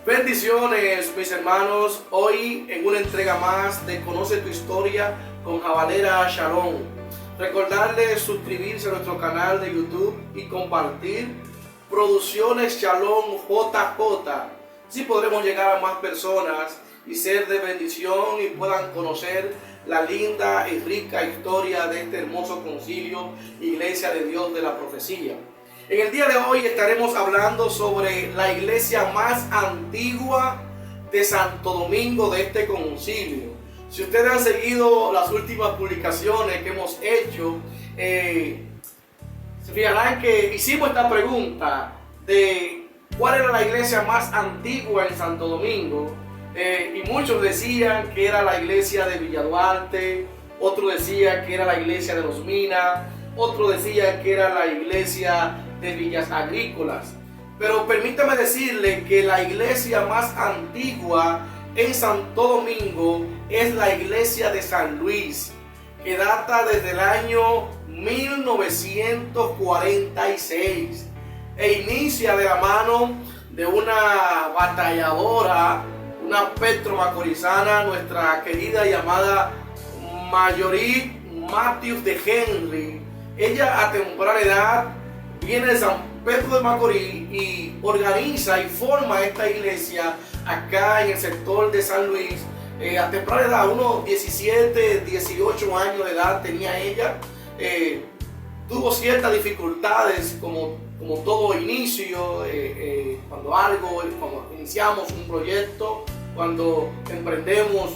Bendiciones, mis hermanos. Hoy en una entrega más de Conoce tu Historia con Jabalera Shalom. Recordarles suscribirse a nuestro canal de YouTube y compartir Producciones Shalom JJ. Así podremos llegar a más personas y ser de bendición y puedan conocer la linda y rica historia de este hermoso concilio, Iglesia de Dios de la Profecía. En el día de hoy estaremos hablando sobre la iglesia más antigua de Santo Domingo de este concilio. Si ustedes han seguido las últimas publicaciones que hemos hecho, se fijarán que hicimos esta pregunta de cuál era la iglesia más antigua en Santo Domingo. Y muchos decían que era la iglesia de Villa Duarte, otros decían que era la iglesia de Los Minas, otros decían que era la iglesia de Villas Agrícolas. Pero permítame decirle que la iglesia más antigua en Santo Domingo es la iglesia de San Luis, que data desde el año 1946 e inicia de la mano de una batalladora, una petromacorizana, nuestra querida y amada Marjorie Matthews de Henry. Ella a temprana edad viene de San Pedro de Macorís y organiza y forma esta iglesia acá en el sector de San Luis. A temprana edad, unos 17, 18 años de edad tenía ella. Tuvo ciertas dificultades como todo inicio, cuando iniciamos un proyecto, cuando emprendemos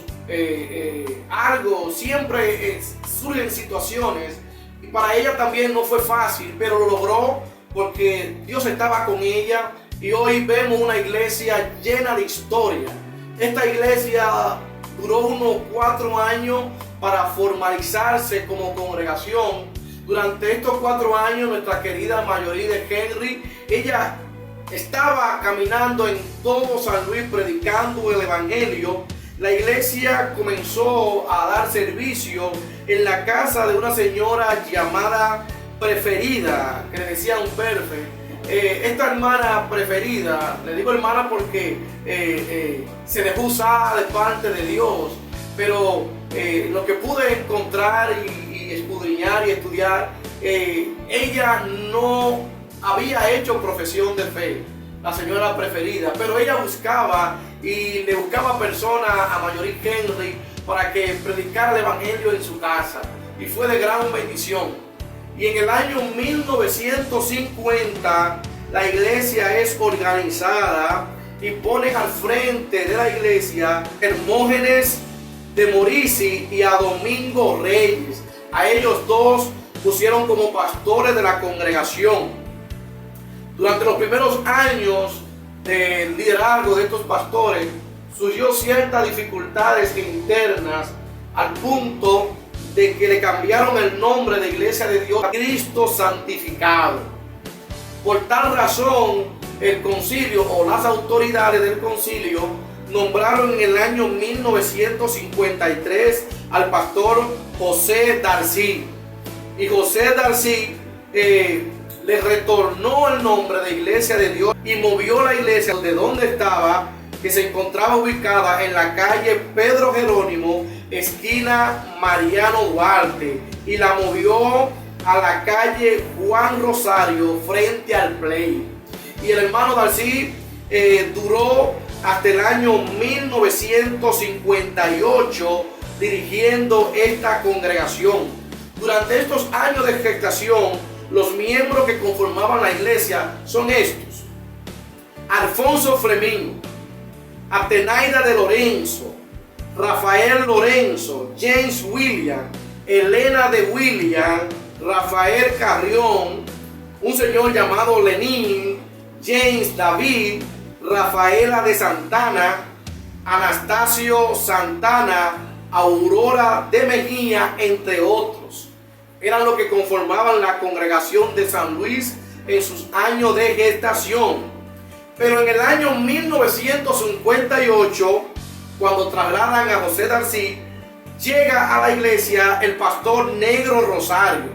algo, siempre surgen situaciones. Y para ella también no fue fácil, pero lo logró porque Dios estaba con ella. Y hoy vemos una iglesia llena de historia. Esta iglesia duró unos 4 años para formalizarse como congregación. Durante estos 4 años, nuestra querida Marjorie de Henry, ella estaba caminando en todo San Luis predicando el evangelio. La iglesia comenzó a dar servicio en la casa de una señora llamada Preferida, que le decían Perfect. Esta hermana Preferida, le digo hermana porque se dejó usar de parte de Dios, pero lo que pude encontrar y escudriñar y estudiar, ella no había hecho profesión de fe, la señora Preferida, pero ella buscaba y le buscaba personas a Marjorie Henry para que predicara el evangelio en su casa, y fue de gran bendición. Y en el año 1950 la iglesia es organizada y ponen al frente de la iglesia a Hermógenes de Morisi y a Domingo Reyes. A ellos dos pusieron como pastores de la congregación. Durante los primeros años del liderazgo de estos pastores surgió ciertas dificultades internas al punto de que le cambiaron el nombre de Iglesia de Dios a Cristo Santificado. Por tal razón, el concilio o las autoridades del concilio nombraron en el año 1953 al pastor José Darcy. Y José Darcy le retornó el nombre de Iglesia de Dios y movió la iglesia de donde estaba, que se encontraba ubicada en la calle Pedro Jerónimo, esquina Mariano Duarte, y la movió a la calle Juan Rosario frente al Play. Y el hermano Darcy duró hasta el año 1958 dirigiendo esta congregación. Durante estos años de gestación, los miembros que conformaban la iglesia son estos: Alfonso Fleming, Atenaida de Lorenzo, Rafael Lorenzo, James William, Elena de William, Rafael Carrión, un señor llamado Lenín, James David, Rafaela de Santana, Anastasio Santana, Aurora de Mejía, entre otros. Eran los que conformaban la congregación de San Luis en sus años de gestación. Pero en el año 1958, cuando trasladan a José Darcy, llega a la iglesia el pastor Negro Rosario.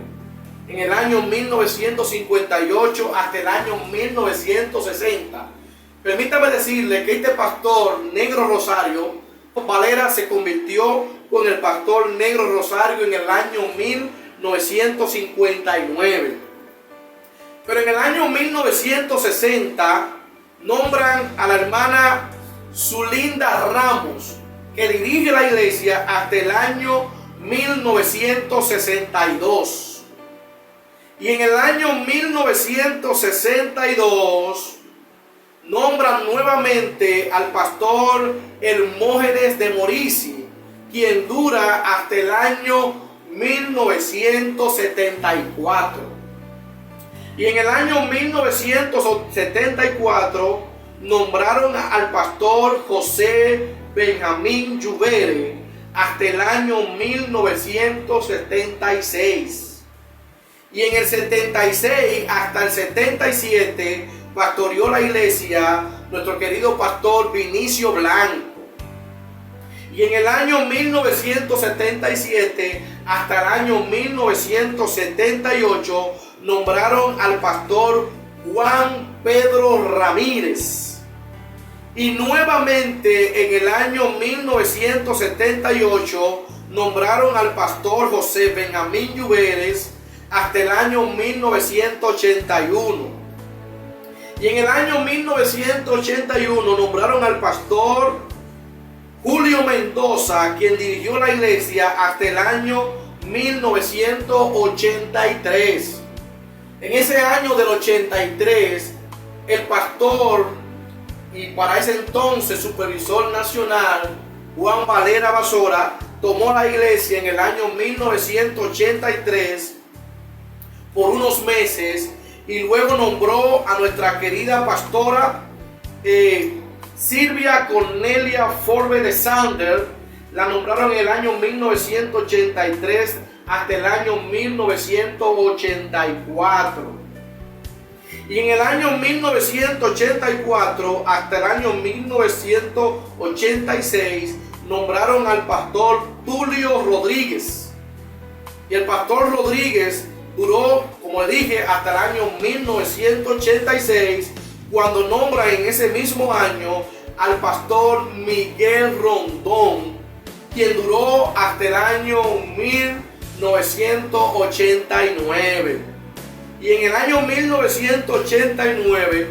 En el año 1958 hasta el año 1960. Permítame decirle que este pastor Negro Rosario Valera se convirtió con el pastor Negro Rosario en el año 1959. Pero en el año 1960 nombran a la hermana Zulinda Ramos, que dirige la iglesia hasta el año 1962. Y en el año 1962 nombran nuevamente al pastor Hermógenes de Morici, quien dura hasta el año 1974. Y en el año 1974 nombraron al pastor José Benjamín Lluvere hasta el año 1976. Y en el 76 hasta el 77 pastoreó la iglesia nuestro querido pastor Vinicio Blanco. Y en el año 1977 hasta el año 1978 nombraron al pastor Juan Pedro Ramírez. Y nuevamente en el año 1978 nombraron al pastor José Benjamín Lluveres hasta el año 1981. Y en el año 1981 nombraron al pastor Julio Mendoza, quien dirigió la iglesia hasta el año 1983. En ese año del 83, el pastor y para ese entonces supervisor nacional, Juan Valera Basora, tomó la iglesia en el año 1983 por unos meses y luego nombró a nuestra querida pastora Silvia Cornelia Forbe de Sander. La nombraron en el año 1983 hasta el año 1984. Y en el año 1984 hasta el año 1986 nombraron al pastor Tulio Rodríguez. Y el pastor Rodríguez duró, como le dije, hasta el año 1986, cuando nombra en ese mismo año al pastor Miguel Rondón, quien duró hasta el año 1989. Y en el año 1989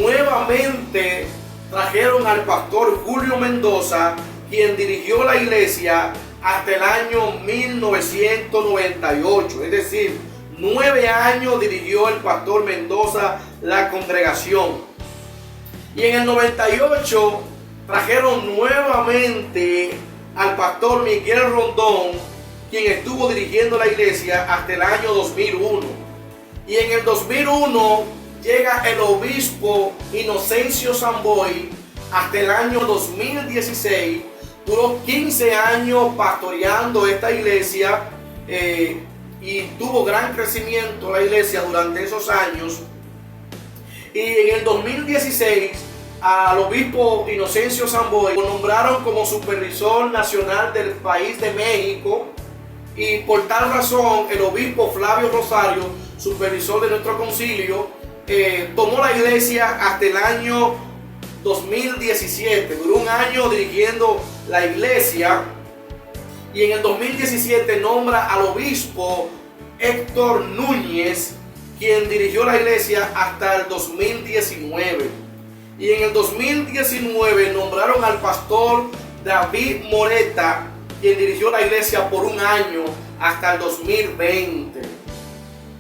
nuevamente trajeron al pastor Julio Mendoza, quien dirigió la iglesia hasta el año 1998. Es decir, 9 años dirigió el pastor Mendoza la congregación. Y en el 98 trajeron nuevamente al pastor Miguel Rondón, quien estuvo dirigiendo la iglesia hasta el año 2001. Y en el 2001 llega el obispo Inocencio Samboy hasta el año 2016. Duró 15 años pastoreando esta iglesia y tuvo gran crecimiento la iglesia durante esos años. Y en el 2016 al obispo Inocencio Samboy lo nombraron como supervisor nacional del país de México. Y por tal razón el obispo Flavio Rosario, supervisor de nuestro concilio, tomó la iglesia hasta el año 2017. Duró un año dirigiendo la iglesia. Y en el 2017 nombra al obispo Héctor Núñez, quien dirigió la iglesia hasta el 2019. Y en el 2019 nombraron al pastor David Moreta, quien dirigió la iglesia por un año hasta el 2020.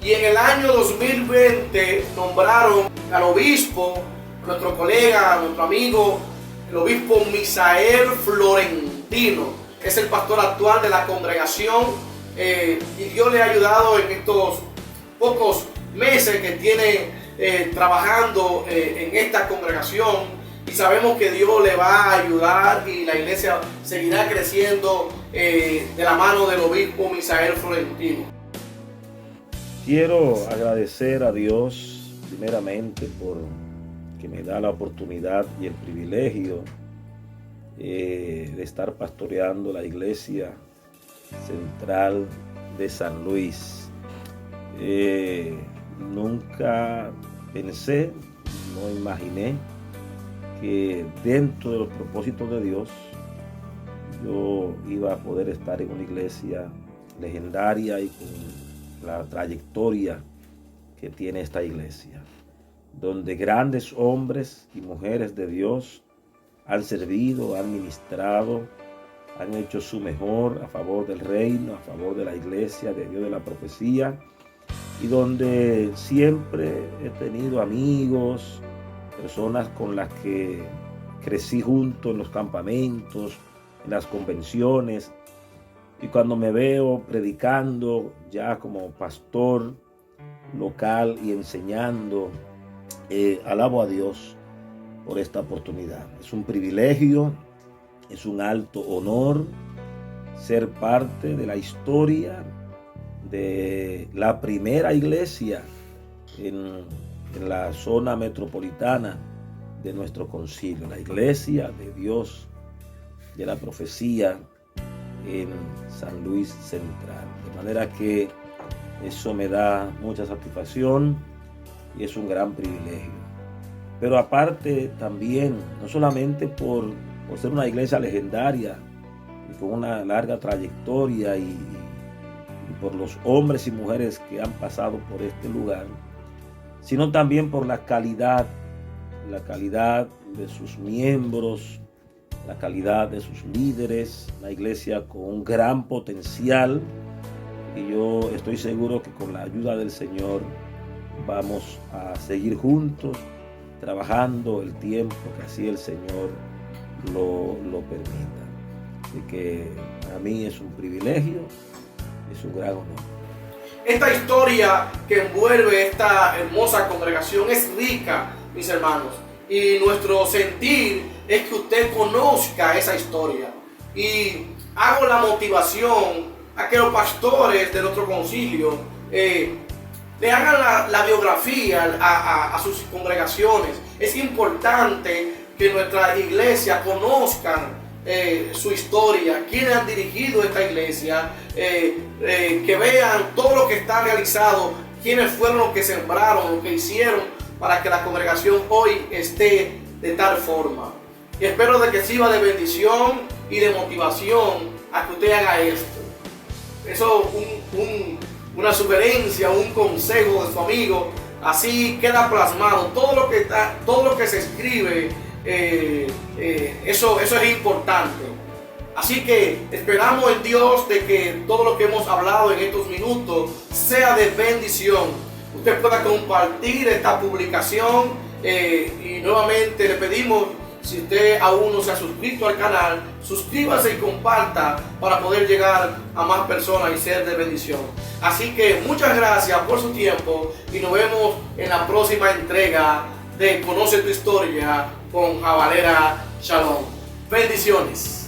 Y en el año 2020 nombraron al obispo, nuestro colega, nuestro amigo, el obispo Misael Florentino. Es el pastor actual de la congregación y Dios le ha ayudado en estos pocos meses que tiene trabajando en esta congregación. Y sabemos que Dios le va a ayudar y la iglesia seguirá creciendo de la mano del obispo Misael Florentino. Quiero agradecer a Dios primeramente por que me da la oportunidad y el privilegio de estar pastoreando la iglesia central de San Luis. Nunca pensé, no imaginé que dentro de los propósitos de Dios yo iba a poder estar en una iglesia legendaria y con la trayectoria que tiene esta iglesia, donde grandes hombres y mujeres de Dios han servido, han ministrado, han hecho su mejor a favor del reino, a favor de la iglesia, de Dios de la profecía, y donde siempre he tenido amigos, personas con las que crecí junto en los campamentos, en las convenciones, y cuando me veo predicando ya como pastor local y enseñando, alabo a Dios por esta oportunidad. Es un privilegio, es un alto honor ser parte de la historia de la primera iglesia en la zona metropolitana de nuestro concilio, la iglesia de Dios de la profecía en San Luis Central. De manera que eso me da mucha satisfacción y es un gran privilegio. Pero aparte también, no solamente por ser una iglesia legendaria y con una larga trayectoria y por los hombres y mujeres que han pasado por este lugar, sino también por la calidad de sus miembros, la calidad de sus líderes, una iglesia con un gran potencial, y yo estoy seguro que con la ayuda del Señor vamos a seguir juntos trabajando el tiempo que así el Señor lo permita. Así que para mí es un privilegio, es un gran honor. Esta historia que envuelve esta hermosa congregación es rica, mis hermanos, y nuestro sentir es que usted conozca esa historia. Y hago la motivación a que los pastores de nuestro concilio le hagan la biografía a sus congregaciones. Es importante que nuestra iglesia conozcan su historia, quiénes han dirigido esta iglesia, que vean todo lo que está realizado, quiénes fueron los que sembraron, los que hicieron para que la congregación hoy esté de tal forma. Y espero de que sirva de bendición y de motivación a que usted haga esto. Eso una sugerencia, un consejo de su amigo, así queda plasmado todo lo que se escribe. Eso es importante. Así que esperamos en Dios de que todo lo que hemos hablado en estos minutos sea de bendición. Usted pueda compartir esta publicación, y nuevamente le pedimos, si usted aún no se ha suscrito al canal, suscríbase y comparta para poder llegar a más personas y ser de bendición. Así que muchas gracias por su tiempo y nos vemos en la próxima entrega de Conoce tu Historia con Jabalera Shalom. Bendiciones.